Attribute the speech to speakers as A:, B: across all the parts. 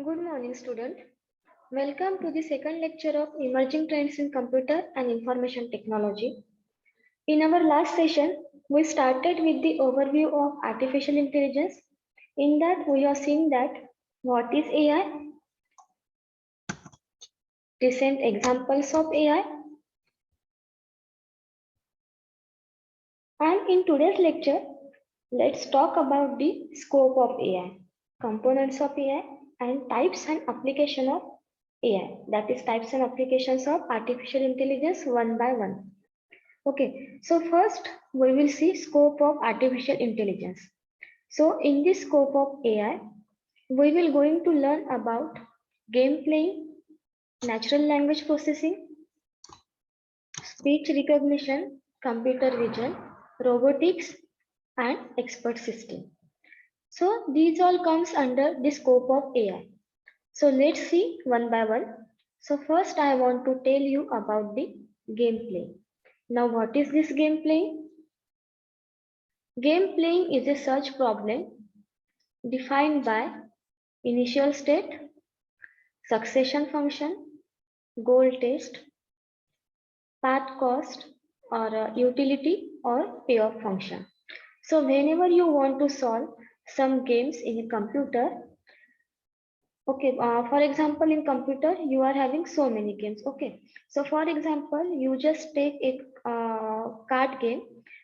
A: Good morning, student. Welcome to the second lecture of Emerging Trends in Computer and Information Technology. In our last session, we started with the overview of artificial intelligence. In that, we are seeing that what is AI, recent examples of AI, and in today's lecture, let's talk about the scope of AI, components of AI, and types and application of AI. That is types and applications of artificial intelligence one by one. Okay, so first we will see scope of artificial intelligence. So in this scope of AI, we will going to learn about game playing, natural language processing, speech recognition, computer vision, robotics, and expert system. So these all comes under the scope of AI. So let's see one by one. So first I want to tell you about the gameplay. Now what is this gameplay? Game playing is a search problem defined by initial state, succession function, goal test, path cost, or utility or payoff function. So whenever you want to solve some games in a computer, okay, for example, in computer, you are having so many games. Okay, so for example, you just take a card game.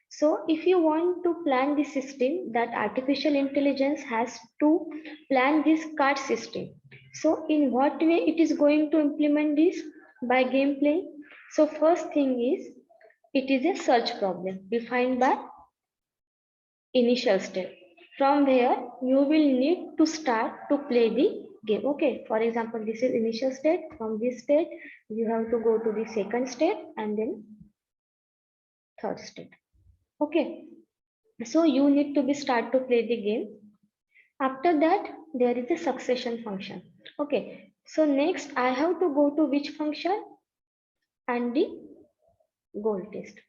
A: So if you want to plan the system that artificial intelligence has to plan this card system. So in what way it is going to implement this by gameplay? So first thing is, it is a search problem defined by initial state. From where you will need to start to play the game. Okay, for example, this is initial state. From this state, you have to go to the second state and then third state. Okay, so you need to be start to play the game. After that, there is a succession function. Okay, so next I have to go to which function and the goal test.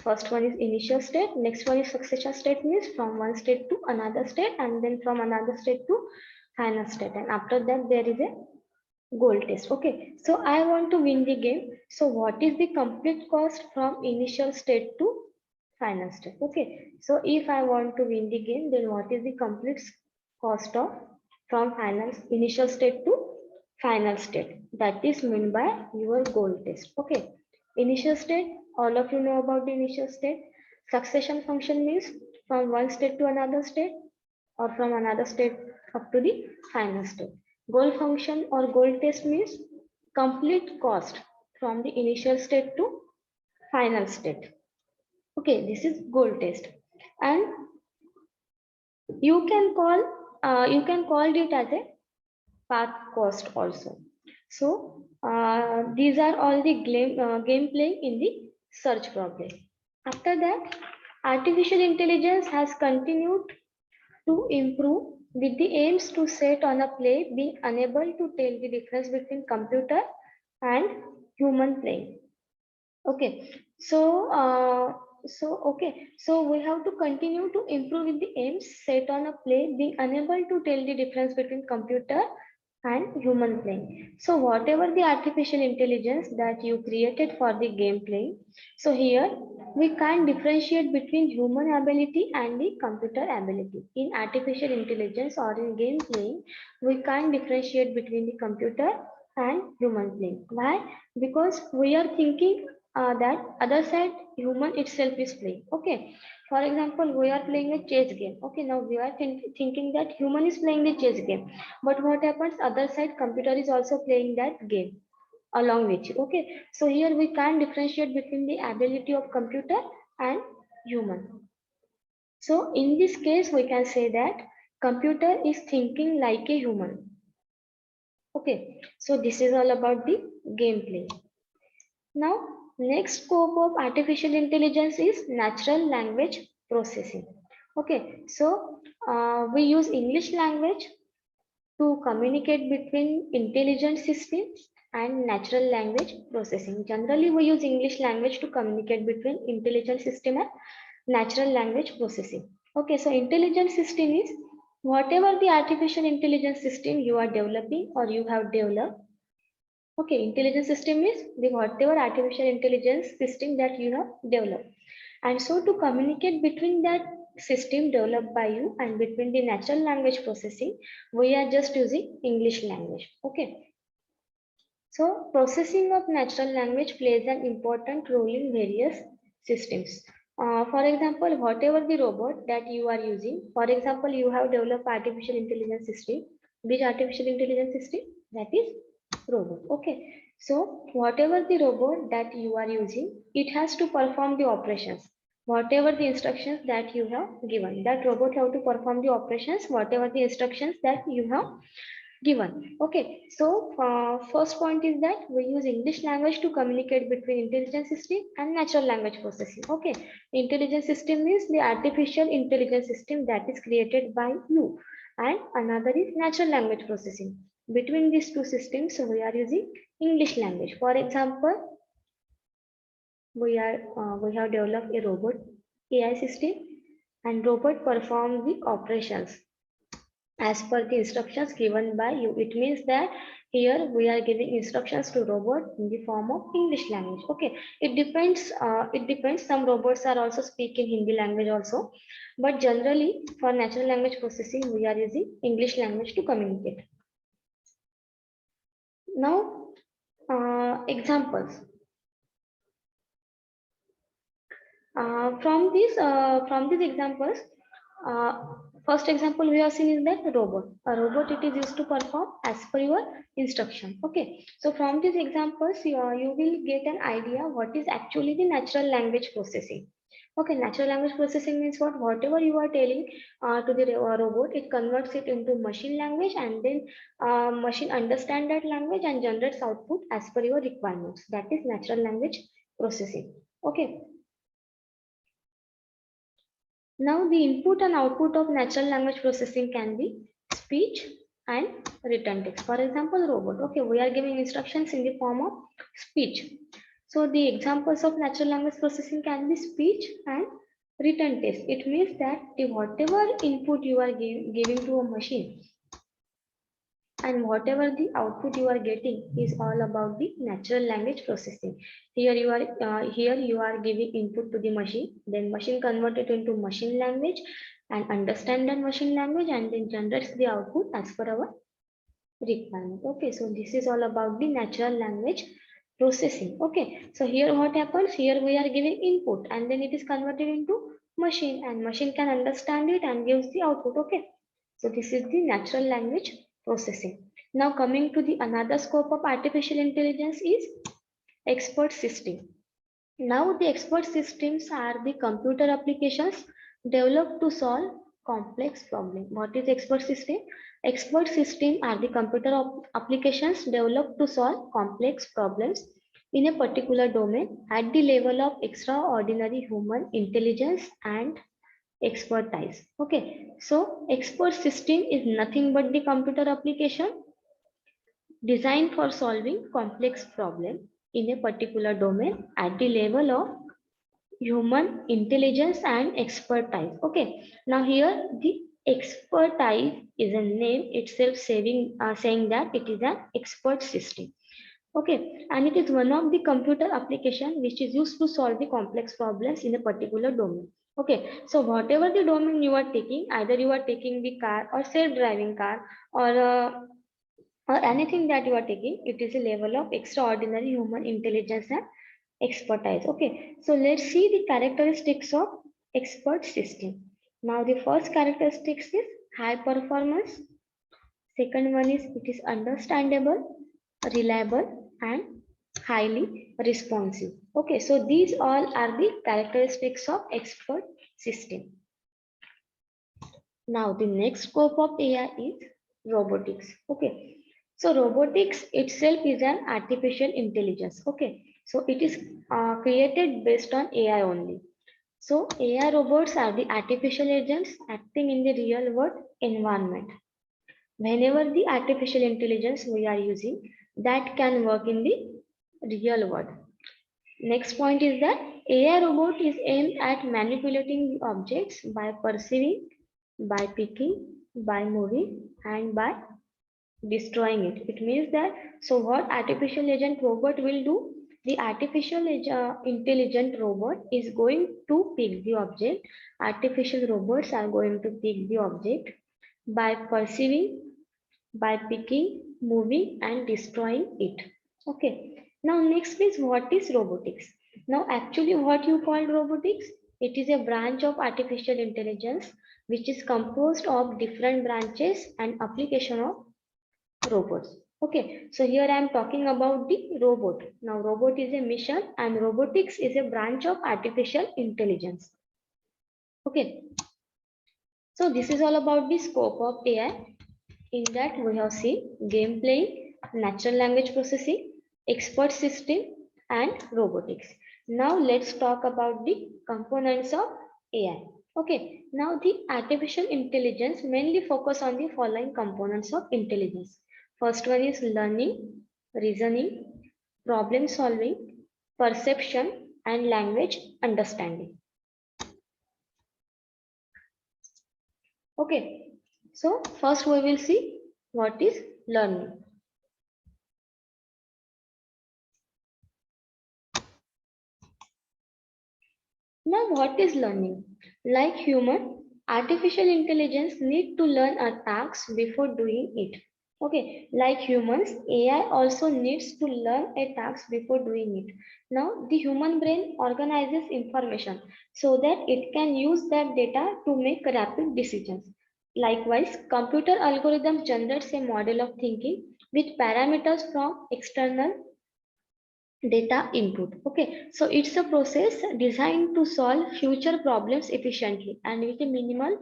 A: First one is initial state, next one is succession state, means from one state to another state, and then from another state to final state, and after that there is a goal test. Okay, so I want to win the game. So what is the complete cost from initial state to final state? Okay, so if I want to win the game, then what is the complete cost of from final initial state to final state? That is meant by your goal test. Okay, initial state, all of you know about the initial state. Succession function means from one state to another state or from another state up to the final state. Goal function or goal test means complete cost from the initial state to final state. Okay, this is goal test, and you can call it as a path cost also. So these are all the gameplay in the search problem. After that, artificial intelligence has continued to improve with the aims to set on a play being unable to tell the difference between computer and human playing. Okay, so so we have to continue to improve with the aims set on a play being unable to tell the difference between computer and human playing. So whatever the artificial intelligence that you created for the game playing, so here we can't differentiate between human ability and the computer ability. In artificial intelligence or in game playing, we can't differentiate between the computer and human playing. Why? Because we are thinking that other side human itself is playing. Okay, for example, we are playing a chess game. Okay, now we are thinking that human is playing the chess game, but what happens, other side computer is also playing that game along with you. Okay, so here we can't differentiate between the ability of computer and human. So in this case we can say that computer is thinking like a human. Okay, so this is all about the gameplay. Now next scope of artificial intelligence is natural language processing. Okay, so we use English language to communicate between intelligent systems and natural language processing. Generally, we use English language to communicate between intelligent system and natural language processing. Okay, so intelligent system is whatever the artificial intelligence system you are developing or you have developed. Okay, intelligence system is the whatever artificial intelligence system that you have developed. And so to communicate between that system developed by you and between the natural language processing, we are just using English language. Okay. So processing of natural language plays an important role in various systems. For example, whatever the robot that you are using, for example, you have developed artificial intelligence system. Which artificial intelligence system? That is robot. Okay. So whatever the robot that you are using, it has to perform the operations. Whatever the instructions that you have given, that robot have to perform the operations, whatever the instructions that you have given. Okay, so first point is that we use English language to communicate between intelligence system and natural language processing. Okay, intelligence system is the artificial intelligence system that is created by you, and another is natural language processing. Between these two systems, so we are using English language. For example, we have developed a robot AI system, and robot perform the operations as per the instructions given by you. It means that here we are giving instructions to robot in the form of English language. Okay, it depends. It depends. Some robots are also speak in Hindi language also, but generally for natural language processing, we are using English language to communicate. Now, examples. From these examples, uh, first example we have seen is that robot. A robot, it is used to perform as per your instruction. Okay, so from these examples you will get an idea what is actually the natural language processing. Okay, natural language processing means what? Whatever you are telling to the robot, it converts it into machine language, and then machine understand that language and generates output as per your requirements. That is natural language processing. Okay. Now the input and output of natural language processing can be speech and written text. For example, robot. Okay, we are giving instructions in the form of speech. So the examples of natural language processing can be speech and written text. It means that the whatever input you are giving to a machine, and whatever the output you are getting is all about the natural language processing. Here you are giving input to the machine, then machine convert it into machine language and understand that machine language and then generates the output as per our requirement. Okay, so this is all about the natural language processing. Okay, so here what happens, here we are giving input and then it is converted into machine, and machine can understand it and gives the output. Okay, so this is the natural language processing. Now coming to the another scope of artificial intelligence is expert system. Now the expert systems are the computer applications developed to solve complex problems. What is expert system? Expert system are the computer applications developed to solve complex problems in a particular domain at the level of extraordinary human intelligence and expertise. Okay, so expert system is nothing but the computer application designed for solving complex problem in a particular domain at the level of human intelligence and expertise. Okay, now here the expertise is a name itself saying that it is an expert system. Okay, and it is one of the computer application which is used to solve the complex problems in a particular domain. Okay, so whatever the domain you are taking, either you are taking the car or self-driving car or anything that you are taking, it is a level of extraordinary human intelligence and expertise. Okay, so let's see the characteristics of expert system. Now the first characteristics is high performance. Second one is it is understandable, reliable, and highly responsive. Okay, so these all are the characteristics of expert system. Now the next scope of AI is robotics. Okay, so robotics itself is an artificial intelligence. Okay, so it is created based on AI only. So AI robots are the artificial agents acting in the real world environment. Whenever the artificial intelligence we are using that can work in the real world. Next point is that AI robot is aimed at manipulating the objects by perceiving, by picking, by moving, and by destroying it. It means that, so what artificial agent robot will do? The intelligent robot is going to pick the object. Artificial robots are going to pick the object by perceiving, by picking, moving, and destroying it. Okay. Now next is, what is robotics? Now actually what you call robotics? It is a branch of artificial intelligence which is composed of different branches and application of robots. Okay, so here I am talking about the robot. Now robot is a mission and robotics is a branch of artificial intelligence. Okay, so this is all about the scope of AI. In that we have seen game playing, natural language processing, expert system, and robotics. Now let's talk about the components of AI. Okay, now the artificial intelligence mainly focus on the following components of intelligence. First one is learning, reasoning, problem solving, perception, and language understanding. Okay, so first we will see what is learning. Now, what is learning? Like human, artificial intelligence need to learn a task before doing it. Okay, like humans, AI also needs to learn a task before doing it. Now, the human brain organizes information so that it can use that data to make rapid decisions. Likewise, computer algorithm generates a model of thinking with parameters from external data input. Okay, so it's a process designed to solve future problems efficiently and with minimal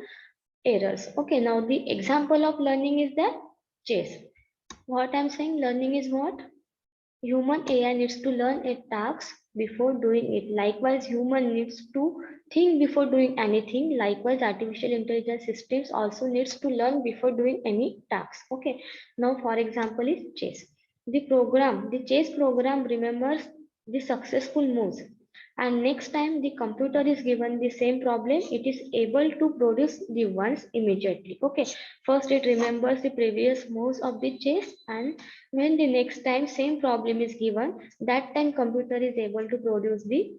A: errors. Okay, now the example of learning is that chess. What I'm saying, learning is what? Human AI needs to learn a task before doing it. Likewise, human needs to think before doing anything. Likewise, artificial intelligence systems also needs to learn before doing any task. Okay. Now, for example, is chess. The chess program remembers the successful moves, and next time the computer is given the same problem, it is able to produce the ones immediately. Okay. First, it remembers the previous moves of the chess, and when the next time same problem is given, that time computer is able to produce the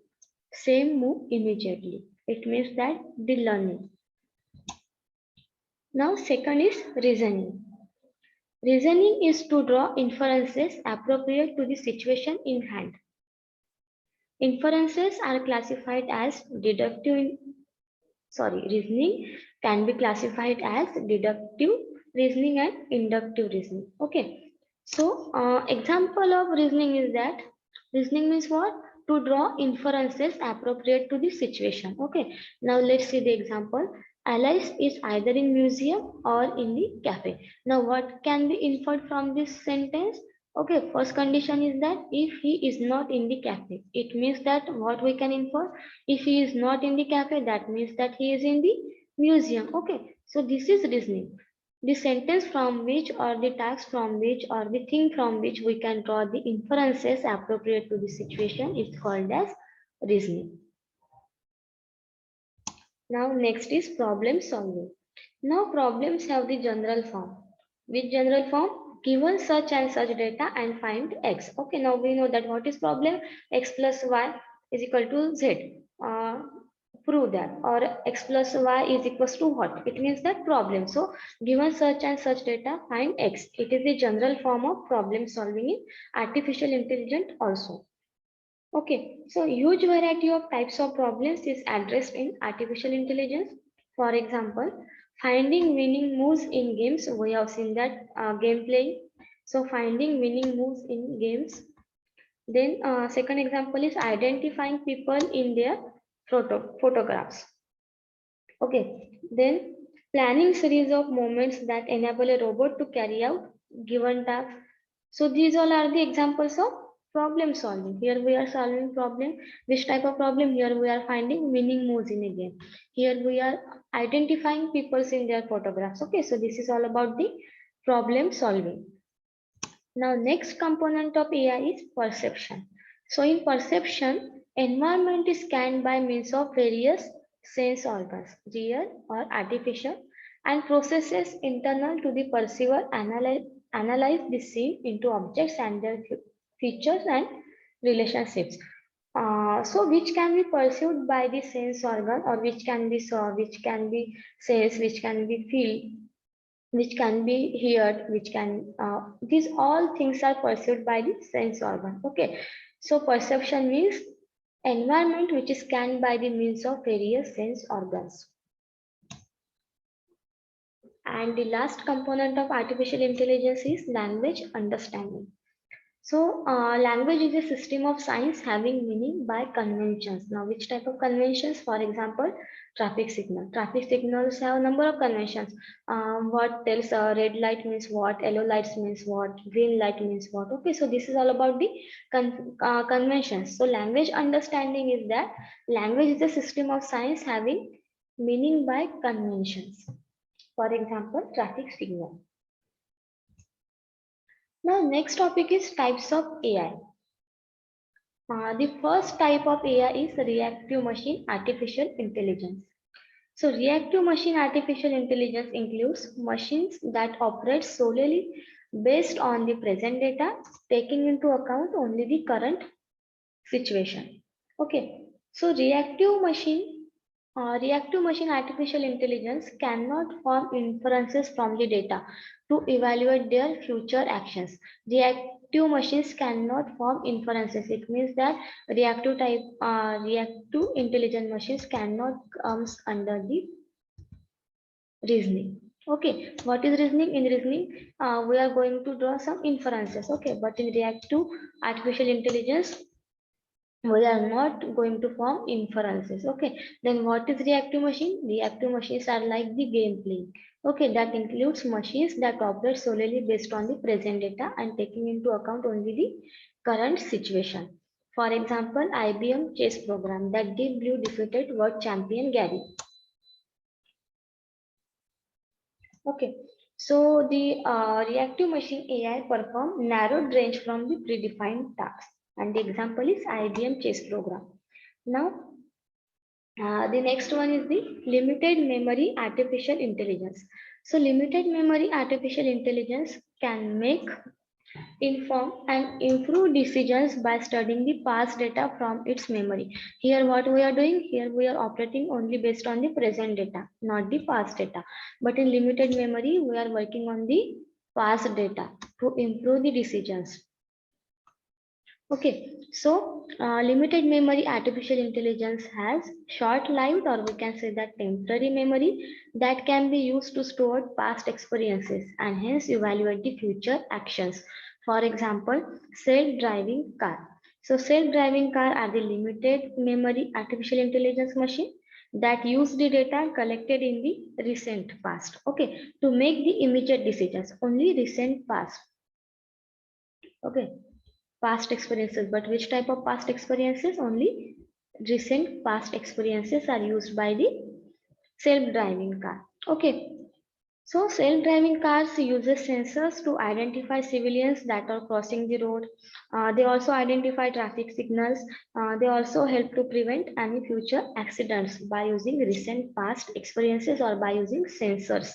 A: same move immediately. It means that the learning. Now second is reasoning. Reasoning is to draw inferences appropriate to the situation in hand. Inferences are classified as reasoning can be classified as deductive reasoning and inductive reasoning. Okay. So example of reasoning is that reasoning means what? To draw inferences appropriate to the situation. Okay. Now let's see the example. Alice is either in museum or in the cafe. Now what can be inferred from this sentence? Okay, first condition is that if he is not in the cafe, it means that what we can infer? If he is not in the cafe, that means that he is in the museum. Okay, so this is reasoning. The sentence from which, or the task from which, or the thing from which we can draw the inferences appropriate to the situation is called as reasoning. Now next is problem solving. Now problems have the general form. Which general form? Given such and such data and find x. Okay, now we know that what is problem? X plus y is equal to z. Prove that, or x plus y is equals to what? It means that problem. So given such and such data, find x. It is the general form of problem solving in artificial intelligence also. Okay, so huge variety of types of problems is addressed in artificial intelligence. For example, finding winning moves in games. We have seen that gameplay. So finding winning moves in games. Then second example is identifying people in their photographs. Okay, then planning series of movements that enable a robot to carry out given task. So these all are the examples of problem solving. Here we are solving problem. Which type of problem? Here we are finding winning moves in a game. Here we are identifying people in their photographs. Okay, so this is all about the problem solving. Now next component of AI is perception. So in perception, environment is scanned by means of various sense organs, real or artificial, and processes internal to the perceiver analyze the scene into objects and their features and relationships. So which can be perceived by the sense organ, or which can be saw, which can be sensed, which can be feel, which can be heard, which can these all things are perceived by the sense organ. Okay, so perception means environment which is scanned by the means of various sense organs. And the last component of artificial intelligence is language understanding. So, language is a system of signs having meaning by conventions. Now, which type of conventions? For example, traffic signal. Traffic signals have a number of conventions. What tells red light means what, yellow lights means what, green light means what. Okay, so this is all about the conventions. So, language understanding is that language is a system of signs having meaning by conventions. For example, traffic signal. Now, next topic is types of AI. The first type of AI is reactive machine artificial intelligence. So reactive machine artificial intelligence includes machines that operate solely based on the present data, taking into account only the current situation. Okay, so reactive machine artificial intelligence cannot form inferences from the data to evaluate their future actions. Reactive machines cannot form inferences. It means that reactive intelligent machines cannot comes under the reasoning. Okay, what is reasoning? In reasoning, we are going to draw some inferences. Okay, but in reactive artificial intelligence, we are not going to form inferences. Okay, then what is reactive machine? Reactive machines are like the game playing. Okay, that includes machines that operate solely based on the present data and taking into account only the current situation. For example, IBM chess program that Deep Blue defeated world champion Gary. Okay, so the reactive machine AI perform narrowed range from the predefined tasks, and the example is IBM chess program. Now, the next one is the limited memory artificial intelligence. So limited memory artificial intelligence can make, inform and improve decisions by studying the past data from its memory. Here what we are doing, here we are operating only based on the present data, not the past data. But in limited memory, we are working on the past data to improve the decisions. Okay, so limited memory artificial intelligence has short-lived, or we can say that temporary memory, that can be used to store past experiences and hence evaluate the future actions. For example, self-driving car. So self-driving car are the limited memory artificial intelligence machine that use the data collected in the recent past. Okay, to make the immediate decisions, only recent past. Okay, past experiences, but which type of past experiences? Only recent past experiences are used by the self-driving car. Okay, so self-driving cars uses sensors to identify civilians that are crossing the road. They also identify traffic signals. They also help to prevent any future accidents by using recent past experiences or by using sensors.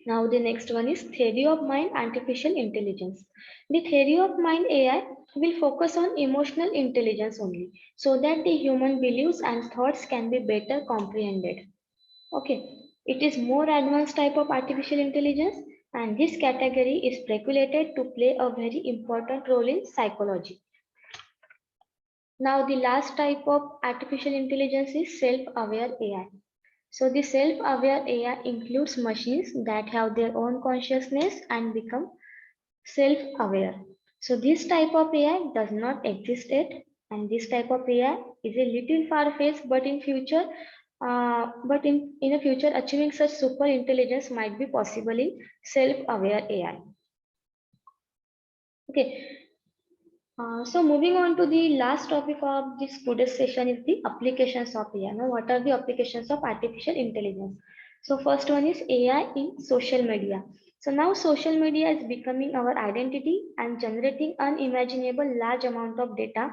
A: Now the next one is theory of mind artificial intelligence. The theory of mind AI will focus on emotional intelligence only, so that the human beliefs and thoughts can be better comprehended. Okay, it is more advanced type of artificial intelligence, and this category is speculated to play a very important role in psychology. Now the last type of artificial intelligence is self-aware AI. So the self-aware AI includes machines that have their own consciousness and become self-aware. So this type of AI does not exist yet, and this type of AI is a little far-fetched, but in future, in the future, achieving such super intelligence might be possible in self-aware AI. Okay. So moving on to the last topic of this today's session is the applications of AI. Now, what are the applications of artificial intelligence? So first one is AI in social media. So now social media is becoming our identity and generating unimaginable large amount of data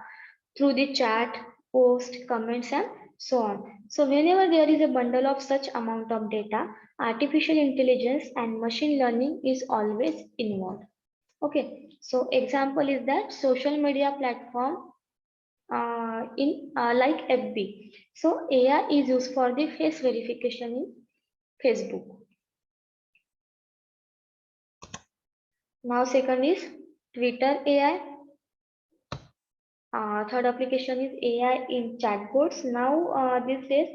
A: through the chat, post, comments, and so on. So whenever there is a bundle of such amount of data, artificial intelligence and machine learning is always involved. Okay, so example is that social media platform in like FB. So AI is used for the face verification in Facebook. Now second is Twitter AI. Third application is AI in chatbots. Now these days,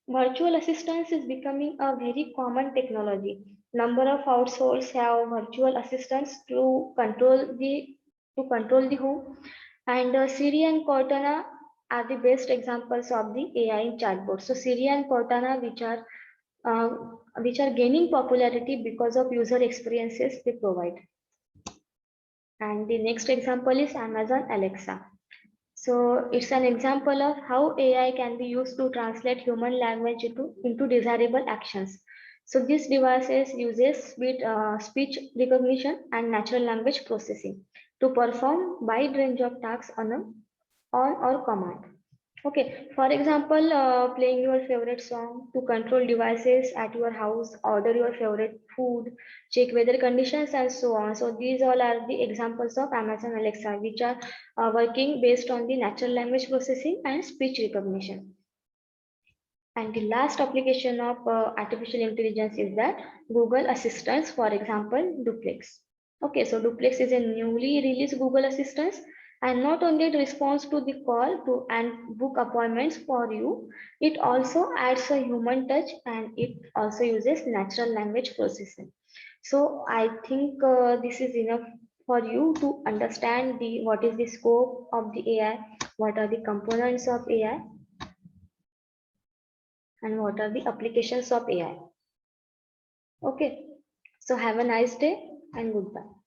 A: virtual assistance is becoming a very common technology. Number of households have virtual assistants to control the home, and Siri and Cortana are the best examples of the AI in chatbots. So Siri and Cortana, uh, which are gaining popularity because of user experiences they provide. And the next example is Amazon Alexa. So it's an example of how AI can be used to translate human language into desirable actions. So this device uses speech recognition and natural language processing to perform wide range of tasks on or command. Okay, for example, playing your favorite song, to control devices at your house, order your favorite food, check weather conditions, and so on. So these all are the examples of Amazon Alexa, which are working based on the natural language processing and speech recognition. And the last application of artificial intelligence is that Google Assistants, for example, Duplex. Okay, so Duplex is a newly released Google Assistant, and not only it responds to the call to and book appointments for you, it also adds a human touch and it also uses natural language processing. So I think this is enough for you to understand the what is the scope of the AI, what are the components of AI, and what are the applications of AI. Okay, so have a nice day and goodbye.